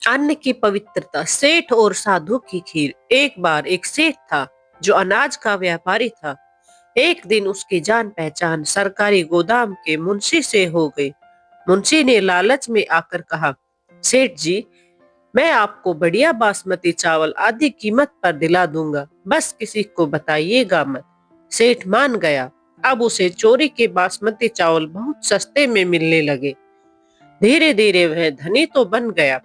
अन्न की पवित्रता। सेठ और साधु की खीर। एक बार एक सेठ था जो अनाज का व्यापारी था। एक दिन उसकी जान पहचान सरकारी गोदाम के मुंशी से हो गई। मुंशी ने लालच में आकर कहा, सेठ जी, मैं आपको बढ़िया बासमती चावल आधी कीमत पर दिला दूंगा, बस किसी को बताइएगा मत। सेठ मान गया। अब उसे चोरी के बासमती चावल बहुत सस्ते में मिलने लगे। धीरे धीरे वह धनी तो बन गया,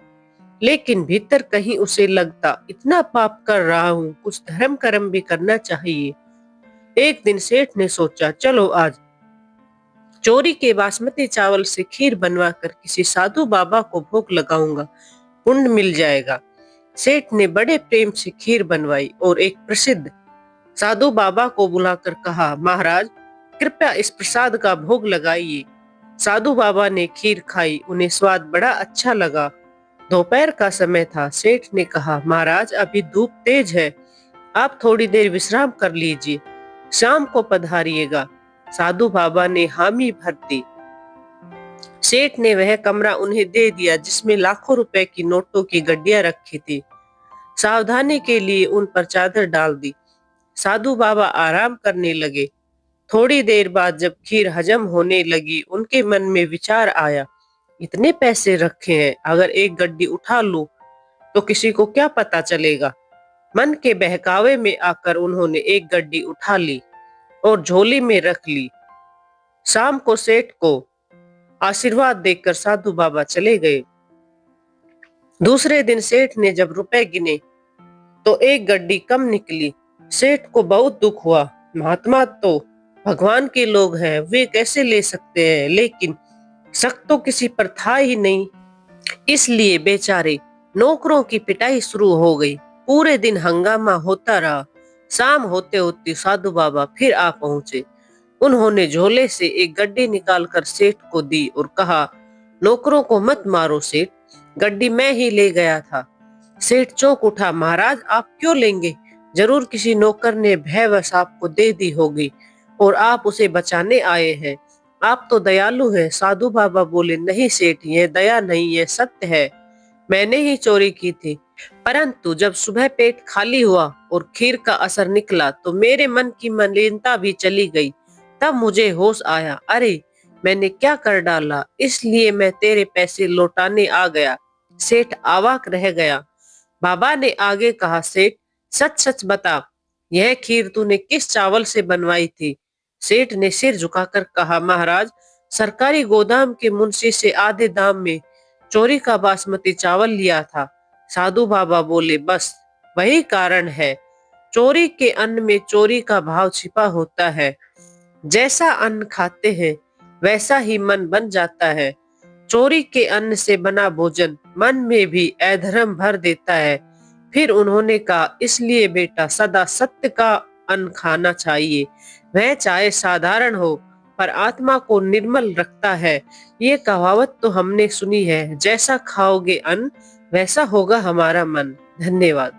लेकिन भीतर कहीं उसे लगता, इतना पाप कर रहा हूँ, कुछ धर्म कर्म भी करना चाहिए। एक दिन सेठ ने सोचा, चलो आज चोरी के बासमती चावल से खीर बनवा कर किसी साधु बाबा को भोग लगाऊंगा, पुण्य मिल जाएगा। सेठ ने बड़े प्रेम से खीर बनवाई और एक प्रसिद्ध साधु बाबा को बुलाकर कहा, महाराज, कृपया इस प्रसाद का भोग लगाइए। साधु बाबा ने खीर खाई, उन्हें स्वाद बड़ा अच्छा लगा। दोपहर का समय था। सेठ ने कहा, महाराज, अभी धूप तेज है, आप थोड़ी देर विश्राम कर लीजिए, शाम को पधारिएगा। साधु बाबा ने हामी भर दी। सेठ ने वह कमरा उन्हें दे दिया जिसमें लाखों रुपए की नोटों की गड्डियां रखी थी। सावधानी के लिए उन पर चादर डाल दी। साधु बाबा आराम करने लगे। थोड़ी देर बाद जब खीर हजम होने लगी, उनके मन में विचार आया, इतने पैसे रखे हैं, अगर एक गड्डी उठा लूं तो किसी को क्या पता चलेगा। मन के बहकावे में आकर उन्होंने एक गड्डी उठा ली और झोली में रख ली। शाम को सेठ को आशीर्वाद देकर साधु बाबा चले गए। दूसरे दिन सेठ ने जब रुपए गिने तो एक गड्डी कम निकली। सेठ को बहुत दुख हुआ। महात्मा तो भगवान के लोग हैं, वे कैसे ले सकते हैं, लेकिन शक तो किसी पर था ही नहीं, इसलिए बेचारे नौकरों की पिटाई शुरू हो गई। पूरे दिन हंगामा होता रहा। शाम होते होते साधु बाबा फिर आ पहुंचे। उन्होंने झोले से एक गड्डी निकालकर सेठ को दी और कहा, नौकरों को मत मारो सेठ, गड्डी मैं ही ले गया था। सेठ चौंक उठा, महाराज, आप क्यों लेंगे? जरूर किसी नौकर ने भयवश आपको दे दी होगी और आप उसे बचाने आए हैं। आप तो दयालु हैं। साधु बाबा बोले, नहीं सेठ, यह दया नहीं, यह सत्य है, मैंने ही चोरी की थी। परंतु जब सुबह पेट खाली हुआ और खीर का असर निकला तो मेरे मन की मलिनता भी चली गई। तब मुझे होश आया, अरे मैंने क्या कर डाला, इसलिए मैं तेरे पैसे लौटाने आ गया। सेठ अवाक रह गया। बाबा ने आगे कहा, सेठ, सच सच बता, यह खीर तूने किस चावल से बनवाई थी? सेठ ने सिर झुकाकर कहा, महाराज, सरकारी गोदाम के मुंशी से आधे दाम में चोरी का बासमती चावल लिया था। साधु बाबा बोले, बस वही कारण है, चोरी के अन्न में चोरी का भाव छिपा होता है। जैसा अन्न खाते हैं वैसा ही मन बन जाता है। चोरी के अन्न से बना भोजन मन में भी अधर्म भर देता है। फिर उन्होंने कहा, इसलिए बेटा, सदा सत्य का अन्न खाना चाहिए, वह चाहे साधारण हो पर आत्मा को निर्मल रखता है। ये कहावत तो हमने सुनी है, जैसा खाओगे अन्न वैसा होगा हमारा मन। धन्यवाद।